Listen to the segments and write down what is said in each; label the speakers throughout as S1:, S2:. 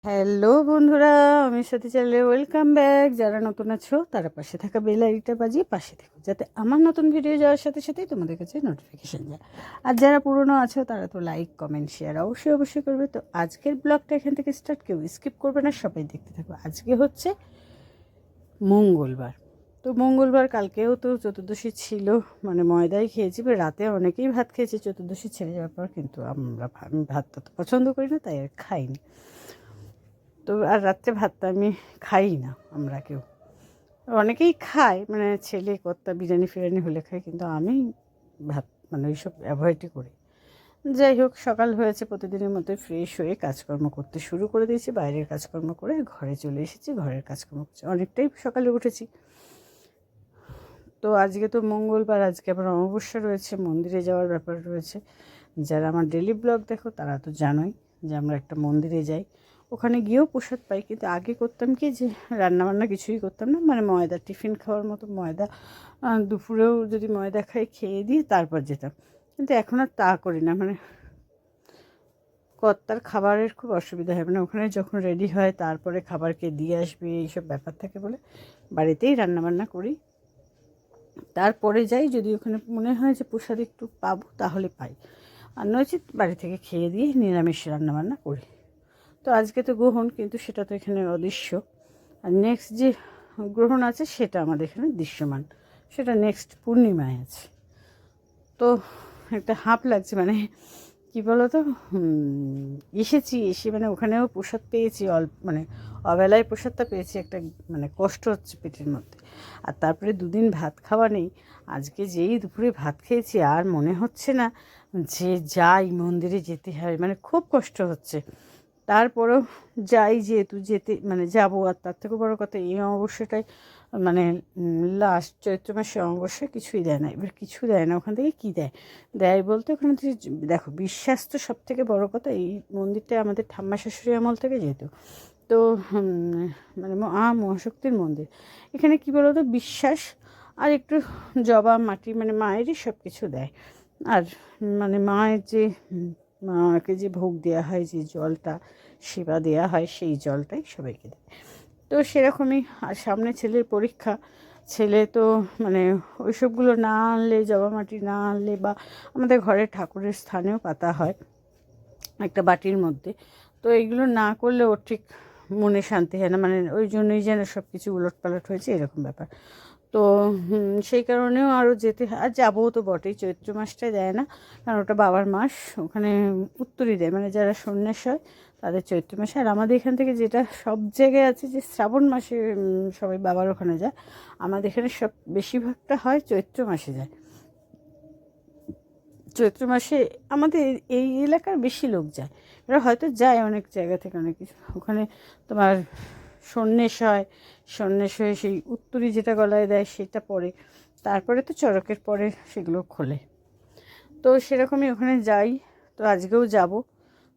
S1: Hello বন্ধুরা, আমি সাথে চ্যানেলে ওয়েলকাম ব্যাক। যারা নতুন আছো তারা পাশে থাকা বেল আইকনটা বাজিয়ে পাশে থেকো, যাতে আমার নতুন ভিডিও যাওয়ার সাথে সাথেই তোমাদের কাছে নোটিফিকেশান যায়। আর যারা পুরনো আছো তারা তো লাইক কমেন্ট শেয়ার অবশ্যই অবশ্যই করবে। তো আজকের ব্লগটা এখান থেকে স্টার্ট, কেউ স্কিপ করবে না, সবাই দেখতে থাকবে। আজকে হচ্ছে মঙ্গলবার। তো মঙ্গলবার, কালকেও তো চতুর্দশী ছিল, মানে ময়দাই খেয়েছি। রাতে অনেকেই ভাত খেয়েছে চতুর্দশী ছেড়ে যাওয়ার পর, কিন্তু আমি ভাতটা তো পছন্দ করি না, তাই আর খাইনি। তো আর রাত্রে ভাতটা আমি খাই না, আমরা কেউ। অনেকেই খায়, মানে ছেলে কর্তা বিরিয়ানি ফিরিয়ানি হলে খায়, কিন্তু আমি ভাত মানে ওইসব অ্যাভয়েডই করি। যাই হোক, সকাল হয়েছে, প্রতিদিনের মতো ফ্রেশ হয়ে কাজকর্ম করতে শুরু করে দিয়েছি। বাইরের কাজকর্ম করে ঘরে চলে এসেছি, ঘরের কাজকর্ম করছি। অনেকটাই সকালে উঠেছি। তো আজকে তো মঙ্গলবার, আজকে আবার অমাবস্যা রয়েছে, মন্দিরে যাওয়ার ব্যাপার রয়েছে। যারা আমার ডেলি ব্লগ দেখো তারা তো জানোই যে আমরা একটা মন্দিরে যাই, ওখানে গিয়েও প্রসাদ পাই। কিন্তু আগে করতাম কি, যে রান্নাবান্না কিছুই করতাম না, মানে ময়দা টিফিন খাওয়ার মতো ময়দা, দুপুরেও যদি ময়দা খাই খেয়ে দিয়ে তারপর যেতাম। কিন্তু এখন আর তা করি না, মানে কর্তার খাবারের খুব অসুবিধা হয়, মানে ওখানে যখন রেডি হয় তারপরে খাবারকে দিয়ে আসবে, এইসব ব্যাপার থাকে বলে বাড়িতেই রান্নাবান্না করি। তারপরে যাই, যদি ওখানে মনে হয় যে প্রসাদ একটু পাবো তাহলে পাই, আর নয়তো বাড়ি থেকে খেয়ে দিয়ে নিরামিষ রান্নাবান্না করি। তো আজকে তো গ্রহণ, কিন্তু সেটা তো এখানে অদৃশ্য। আর নেক্সট যে গ্রহণ আছে সেটা আমাদের এখানে দৃশ্যমান, সেটা নেক্সট পূর্ণিমায় আছে। তো একটা হাঁপ লাগছে, মানে কী বলো তো, এসে মানে ওখানেও প্রসাদ পেয়েছি, মানে অবেলায় প্রসাদটা পেয়েছি, একটা মানে কষ্ট হচ্ছে পেটের মধ্যে। আর তারপরে দুদিন ভাত খাওয়া নেই। আজকে যেই দুপুরে ভাত খেয়েছি, আর মনে হচ্ছে না যে যাই, মন্দিরে যেতে হয়, মানে খুব কষ্ট হচ্ছে। তারপরেও যাই, যেহেতু যেতে মানে যাবো। আর তার থেকে বড় কথা, এই অমাবস্যাটাই মানে লাস্ট চৈত্র মাসে অমাবস্যায় কিছুই দেয় না। এবার কিছু দেয় না, ওখান থেকে কী দেয়, দেয় বলতে ওখানে থেকে দেখো, বিশ্বাস তো সব থেকে বড়ো কথা। এই মন্দিরটা আমাদের ঠাম্মা শাশুড়ি আমল থেকে যেত। তো মানে মহাশক্তির মন্দির। এখানে কী বলো তো, বিশ্বাস আর একটু জবা মাটি, মানে মায়েরই সব কিছু দেয়। আর মানে মায়ের যে মাকে যে ভোগ দেওয়া হয়, যে জলটা সেবা দেওয়া হয়, সেই জলটাই সবাইকে দেয়। তো সেরকমই। আর সামনে ছেলের পরীক্ষা, ছেলে তো মানে ওইসবগুলো না আনলে, জবা মাটি না আনলে, বা আমাদের ঘরে ঠাকুরের স্থানেও পাতা হয় একটা বাটির মধ্যে, তো এইগুলো না করলে ওর ঠিক মনে শান্তি হয় না, মানে ওই জন্যই যেন সব কিছু উলটপালট হয়েছে, এরকম ব্যাপার। তো সেই কারণেও আরও যেতে হয়। আর যাবো তো বটেই, চৈত্র মাসটায় দেয় না, কারণ ওটা বাবার মাস, ওখানে উত্তরই দেয়, মানে যারা সন্ন্যাস হয় তাদের চৈত্র মাসে। আর আমাদের এখান থেকে যেটা সব জায়গায় আছে, যে শ্রাবণ মাসে সবাই বাবার ওখানে যায়, আমাদের এখানে সব বেশিরভাগটা হয় চৈত্র মাসে যায়। চৈত্র মাসে আমাদের এই এলাকার বেশি লোক যায়। এরা হয়তো যায় অনেক জায়গা থেকে, অনেক কিছু। ওখানে তোমার সন্ন্যাস হয়, সন্ন্যাস হয়ে সেই উত্তরী যেটা গলায় দেয় সেটা পরে, তারপরে তো চড়কের পরে সেগুলো খোলে। তো সেরকমই ওখানে যাই। তো আজকেও যাব।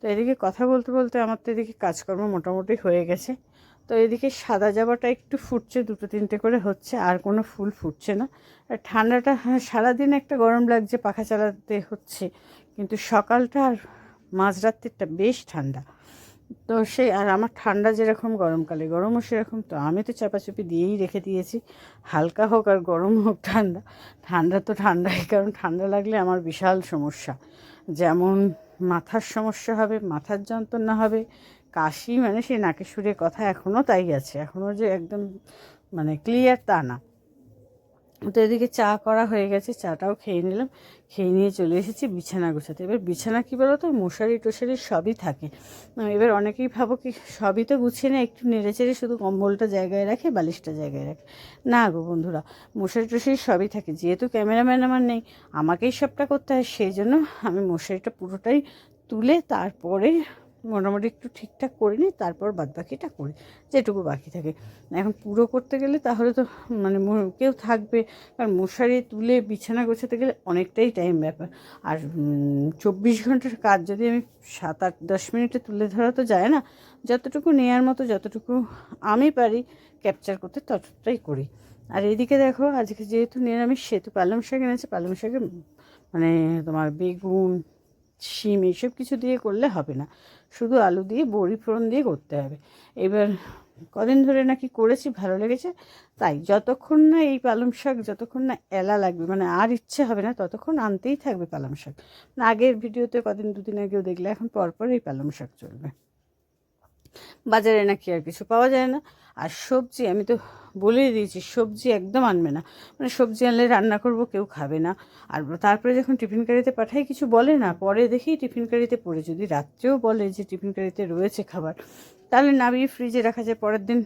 S1: তো এদিকে কথা বলতে বলতে আমার তো এদিকে কাজকর্ম মোটামুটি হয়ে গেছে। তো এদিকে সাদা জবাটা একটু ফুটছে, দুটো তিনটে করে হচ্ছে, আর কোনো ফুল ফুটছে না। আর ঠান্ডাটা, হ্যাঁ, সারাদিন একটা গরম লাগছে, পাখা চালাতে হচ্ছে, কিন্তু সকালটা আর মাঝরাত্রিটা বেশ ঠান্ডা। তো সেই, আর আমার ঠান্ডা যেরকম গরমকালে গরমও সেরকম, তো আমি তো চাপাচুপি দিয়েই রেখে দিয়েছি, হালকা হোক আর গরম হোক ঠান্ডা। ঠান্ডা তো ঠান্ডাই, কারণ ঠান্ডা লাগলে আমার বিশাল সমস্যা। যেমন মাথার সমস্যা হবে, মাথার যন্ত্রণা হবে, কাশি, মানে সেই নাকে সুরে কথা এখনও তাই আছে, এখনও যে একদম মানে ক্লিয়ার তা না। তো এদিকে চা করা হয়ে গেছে, চাটাও খেয়ে নিলাম, খেয়ে নিয়ে চলে এসেছি বিছানা গোছাতে। এবার বিছানা কী বলো তো, মশারি টশারি সবই থাকে। এবার অনেকেই ভাবো কি সবই তো গুছিয়ে না, একটু নেড়েচেড়ে শুধু কম্বলটা জায়গায় রাখে, বালিশটা জায়গায় রাখে। না গো বন্ধুরা, মশারি টশারি সবই থাকে। যেহেতু ক্যামেরাম্যান আমার নেই, আমাকেই সবটা করতে হয়, সেই জন্য আমি মশারিটা পুরোটাই তুলে তারপরে মোটামুটি একটু ঠিকঠাক করে নিই, তারপর বাদবাকিটা করি, যেটুকু বাকি থাকে। এখন পুরো করতে গেলে তাহলে তো মানে কেউ থাকবে, কারণ মশারি তুলে বিছানা গোছাতে গেলে অনেকটাই টাইম ব্যাপার। আর 24 ঘন্টার কাজ যদি আমি 7-8-10 মিনিটে তুলে ধরা তো যায় না। যতটুকু নেওয়ার মতো, যতটুকু আমি পারি ক্যাপচার করতে, ততটাই করি। আর এদিকে দেখো, আজকে যেহেতু নিরামিষ, সেহেতু পালং শাক এনেছে। পালং শাকে মানে তোমার বেগুন, শিম এইসব কিছু দিয়ে করলে হবে না, শুধু আলু দিয়ে বড়ি ফোড়ন দিয়ে করতে হবে। এবার কদিন ধরে নাকি করেছি, ভালো লেগেছে, তাই যতক্ষণ না এই পালং শাক যতক্ষণ না এলা লাগবে, মানে আর ইচ্ছে হবে না, ততক্ষণ আনতেই থাকবে পালং শাক। না আগের ভিডিওতে কদিন দুদিন আগেও দেখলে, এখন পরপর এই পালং শাক চলবে। বাজারে নাকি আর কিছু পাওয়া যায় না। আর সবজি আমি তো বলেই দিয়েছি, সবজি একদম আনবে না, মানে সবজি আনলে রান্না করব কেউ খাবে না। আর তারপরে যখন টিফিন কারিতে পাঠাই কিছু বলে না, পরে দেখি টিফিন কারিতে পড়ে, যদি রাত্রেও বলে যে টিফিন কারিতে রয়েছে খাবার, তাহলে নামিয়ে ফ্রিজে রাখা যায়, পরের দিন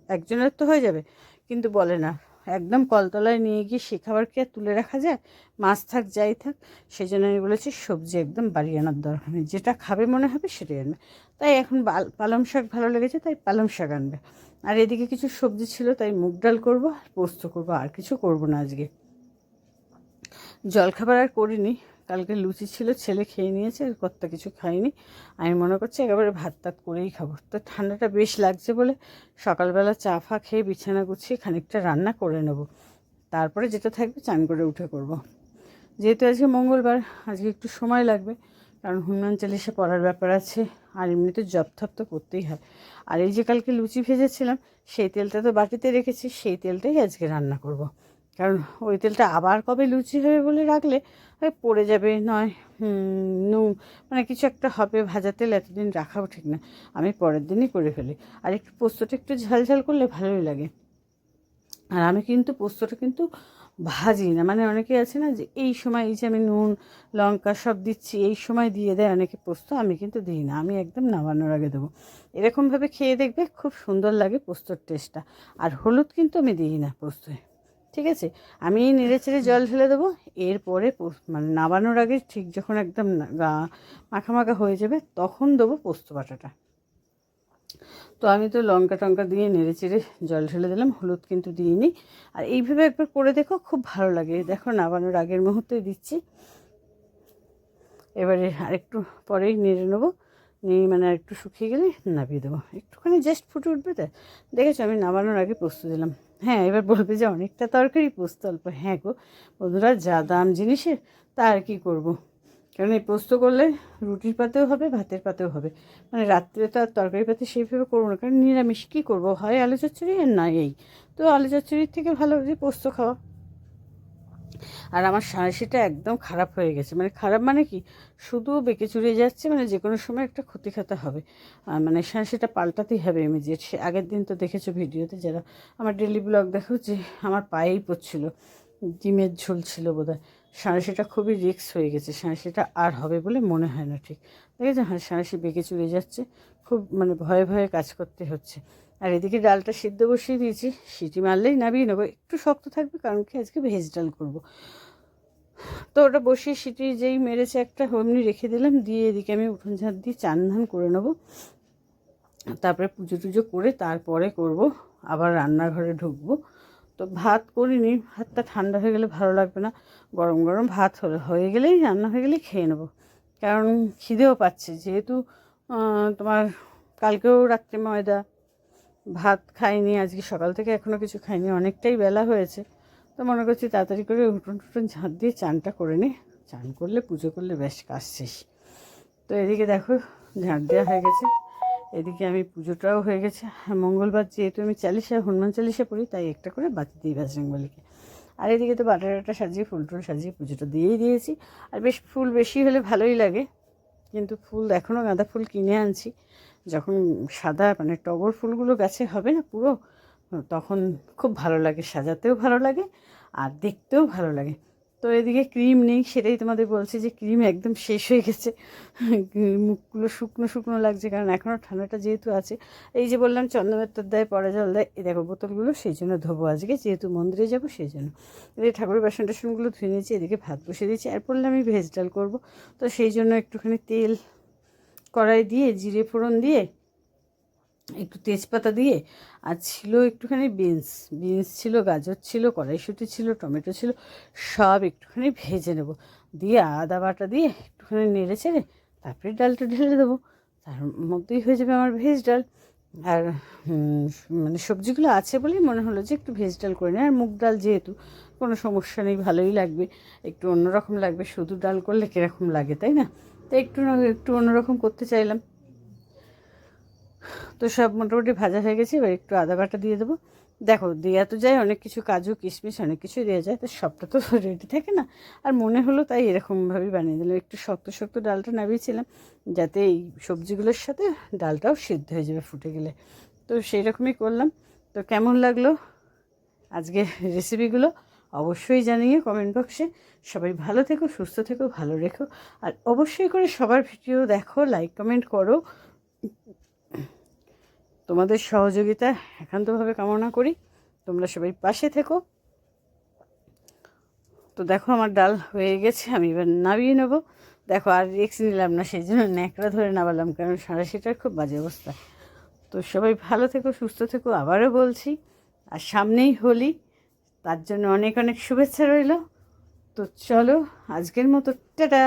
S1: একজনের তো হয়ে যাবে, কিন্তু বলে না। একদম কলতলায় নিয়ে গিয়ে সে খাবার কি আর তুলে রাখা যায়, মাছ থাক যাই থাক। সেই জন্য আমি বলেছি সবজি একদম বাড়ি আনার দরকার নেই, যেটা খাবে মনে হবে সেটাই আনবে। তাই এখন পালং শাক ভালো লেগেছে, তাই পালং শাক আনবে। আর এদিকে কিছু সবজি ছিল, তাই মুগ ডাল করবো আর পোস্ত করবো, আর কিছু করব না আজকে। জলখাবার আর করিনি, কালকে লুচি ছিল, ছেলে খেয়ে নিয়েছে, আর কর্তা কিছু খাইনি। আমি মনে করছি একেবারে ভাত টাত করেই খাবো। তো ঠান্ডাটা বেশ লাগছে বলে সকালবেলা চা ফা খেয়ে বিছানা গুছিয়ে খানিকটা রান্না করে নেব, তারপরে যেটা থাকবে চান করে উঠে করব। যেহেতু আজকে মঙ্গলবার, আজকে একটু সময় লাগবে, কারণ হনুমান চালিশা পড়ার ব্যাপার আছে, আর এমনিতে জপ থপ তো করতেই হয়। আর এই যে কালকে লুচি ভেজেছিলাম, সেই তেলটা তো বাটিতে রেখেছি, সেই তেলটাই আজকে রান্না করব। কারণ ওই তেলটা আবার কবে লুচি হবে বলে রাখলে হয় পড়ে যাবে, নয় মানে কিছু একটা হবে, ভাজা তেল এতদিন রাখাও ঠিক না, আমি পরের দিনই করে ফেলি। আর একটু পোস্তটা একটু ঝাল ঝাল করলে ভালোই লাগে। আর আমি কিন্তু পোস্তটা কিন্তু ভাজি না, মানে অনেকে আছে না যে এই সময়, এই যে আমি নুন লঙ্কা সব দিচ্ছি এই সময় দিয়ে দেয় অনেকে পোস্ত, আমি কিন্তু দিই না, আমি একদম নামানোর আগে দেবো। এরকমভাবে খেয়ে দেখবে, খুব সুন্দর লাগে পোস্তর টেস্টটা। আর হলুদ কিন্তু আমি দিই না পোস্তয়, ঠিক আছে। আমি নেড়ে চেড়ে জল ঢেলে দেবো, এরপরে মানে নামানোর আগে ঠিক যখন একদম মাখা মাখা হয়ে যাবে তখন দেবো পোস্ত বাটাটা। তো আমি তো লঙ্কা টঙ্কা দিয়ে নেড়ে চেড়ে জল ঢেলে দিলাম, হলুদ কিন্তু দিইনি। আর এইভাবে একবার করে দেখো, খুব ভালো লাগে। দেখো নামানোর আগের মুহূর্তে দিচ্ছি, এবারে আরেকটু পরেই নেড়ে নেবো, নিয়ে মানে আরেকটু শুকিয়ে গেলে নামিয়ে দেবো, একটুখানি জাস্ট ফুটে উঠবে। তো দেখেছো আমি নামানোর আগে পোস্ত দিলাম। হ্যাঁ, এবার বলবে যে অনেকটা তরকারি পোস্ত অল্প। হ্যাঁ গো বন্ধুরা, যা দাম জিনিসের তা আর কি করবো, কারণ এই পোস্ত করলে রুটির পাতেও হবে, ভাতের পাতেও হবে, মানে রাত্রে তো আর তরকারি পাতে সেইভাবে করবো না, কারণ নিরামিষ কী করবো, হয় আলু চচ্চড়ি আর না এই। তো আলু চচ্চড়ির থেকে ভালো যে পোস্ত খাওয়া। আর আমার সাঁড়াশিটা একদম খারাপ হয়ে গেছে, মানে খারাপ মানে কি, শুধু বেঁকে চুরে যাচ্ছে, মানে যে কোনো সময় একটা ক্ষতি খেতে হবে। মানে সাঁড়াশিটা পাল্টাতেই হবে। আমি যে আগের দিন তো দেখেছো ভিডিওতে, যারা আমার ডেলি ব্লগ দেখো, যে আমার পায়েই পড়ছিল, ডিমের ঝোল ছিল বোধহয়। সাঁড়াশিটা খুবই রিস্ক হয়ে গেছে, সাঁড়াশিটা আর হবে বলে মনে হয় না ঠিক। দেখেছো, হ্যাঁ সাঁড়াশি বেঁকে চুরে যাচ্ছে, খুব মানে ভয়ে ভয়ে কাজ করতে হচ্ছে। আর এদিকে ডালটা সিদ্ধ বসিয়ে দিয়েছি, সিটি মারলেই নামিয়ে নেবো, একটু শক্ত থাকবে কারণ কি আজকে ভেজ ডাল করবো। তো ওটা বসিয়ে সিটি যেই মেরেছে একটা, অমনি রেখে দিলাম, দিয়ে এদিকে আমি উঠোন ঝাঁট দিয়ে চান ধান করে নেবো, তারপরে পুজো টুজো করে তারপরে করব, আবার রান্নাঘরে ঢুকবো। তো ভাত করিনি, ভাতটা ঠান্ডা হয়ে গেলে ভালো লাগবে না, গরম গরম ভাত হয়ে গেলেই, রান্না হয়ে গেলেই খেয়ে নেবো। কারণ খিদেও পাচ্ছে, যেহেতু তোমার কালকেও রাত্রে ময়দা ভাত খাইনি, আজকে সকাল থেকে এখনও কিছু খাইনি, অনেকটাই বেলা হয়েছে। তো মনে করছি তাড়াতাড়ি করে উঠোন টুটন ঝাঁট দিয়ে চানটা করে নিই, চান করলে পুজো করলে বেশ কাজ শেষ। তো এদিকে দেখো ঝাঁট দেওয়া হয়ে গেছে, এদিকে আমি পুজোটাও হয়ে গেছে। মঙ্গলবার যেহেতু আমি চালিশা হনুমান চালিশা পড়ি, তাই একটা করে বাতি দিই বজরংবলীকে। আর এদিকে তো বাটাটা সাজিয়ে ফুল টুল সাজিয়ে পুজোটা দিয়েই দিয়েছি। আর বেশ ফুল বেশি হলে ভালোই লাগে, কিন্তু ফুল এখনও গাঁদা ফুল কিনে আনছি, যখন সাদা মানে টগর ফুলগুলো গাছে হবে না পুরো, তখন খুব ভালো লাগে, সাজাতেও ভালো লাগে আর দেখতেও ভালো লাগে। তো এদিকে ক্রিম নেই, সেটাই তোমাদের বলছি যে ক্রিম একদম শেষ হয়ে গেছে, মুখগুলো শুকনো শুকনো লাগছে, কারণ এখনও ঠান্ডাটা যেহেতু আছে। এই যে বললাম চন্দনের তোর দেয় পরে জল দেয়, এই দেখো বোতলগুলো সেই জন্য ধোবো আজকে, যেহেতু মন্দিরে যাবো সেই জন্য। এদিকে ঠাকুরের বাসন টাসনগুলো ধুয়ে নিয়েছি, এদিকে ভাত বসিয়ে দিয়েছি, আর পড়লে আমি ভেজ ডাল করবো। তো সেই জন্য একটুখানি তেল কড়াই দিয়ে জিরে ফোড়ন দিয়ে একটু তেজপাতা দিয়ে, আর ছিল একটুখানি বিনস ছিল, গাজর ছিল, কড়াইশুঁটি ছিল, টমেটো ছিল, সব একটুখানি ভেজে নেব, দিয়ে আদা বাটা দিয়ে একটুখানি নেড়ে চেড়ে তারপরে ডালটা ঢেলে দেবো, তার মধ্যেই হয়ে যাবে আমার ভেজ ডাল। আর মানে সবজিগুলো আছে বলেই মনে হলো যে একটু ভেজ ডাল করে নিই। আর মুগ ডাল যেহেতু কোনো সমস্যা নেই, ভালোই লাগবে, একটু অন্যরকম লাগবে, শুধু ডাল করলে কীরকম লাগে তাই না। তো একটু অন্যরকম করতে চাইলাম। তো সব মোটামুটি ভাজা হয়ে গেছে, এবার একটু আদা বাটা দিয়ে দেবো। দেখো দেওয়া তো যায় অনেক কিছু, কাজু কিশমিশ অনেক কিছুই দেওয়া যায়, তো সবটা তো রেডি থাকে না। আর মনে হলো তাই এরকমভাবেই বানিয়ে দিলাম। একটু শক্ত শক্ত ডালটা নামিয়েছিলাম যাতে এই সবজিগুলোর সাথে ডালটাও সিদ্ধ হয়ে যাবে ফুটে গেলে। তো সেই রকমই করলাম। তো কেমন লাগলো আজকে রেসিপিগুলো অবশ্যই জানিয়ে কমেন্ট বক্সে। সবাই ভালো থেকো, সুস্থ থেকো, ভালো রেখো। আর অবশ্যই করে সবার ভিডিও দেখো, লাইক কমেন্ট করো। তোমাদের সহযোগিতা একান্তভাবে কামনা করি, তোমরা সবাই পাশে থেকো। তো দেখো আমার ডাল হয়ে গেছে, আমি এবার নামিয়ে নেবো। দেখো আর রিস্ক নিলাম না, সেই জন্য ন্যাকড়া ধরে নামালাম, কারণ সাঁড়াশিটার খুব বাজে অবস্থা। তো সবাই ভালো থেকো, সুস্থ থেকো, আবারও বলছি। আর সামনেই হোলি, তার জন্য অনেক অনেক শুভেচ্ছা রইল। তো চলো আজকের মতো টাটা।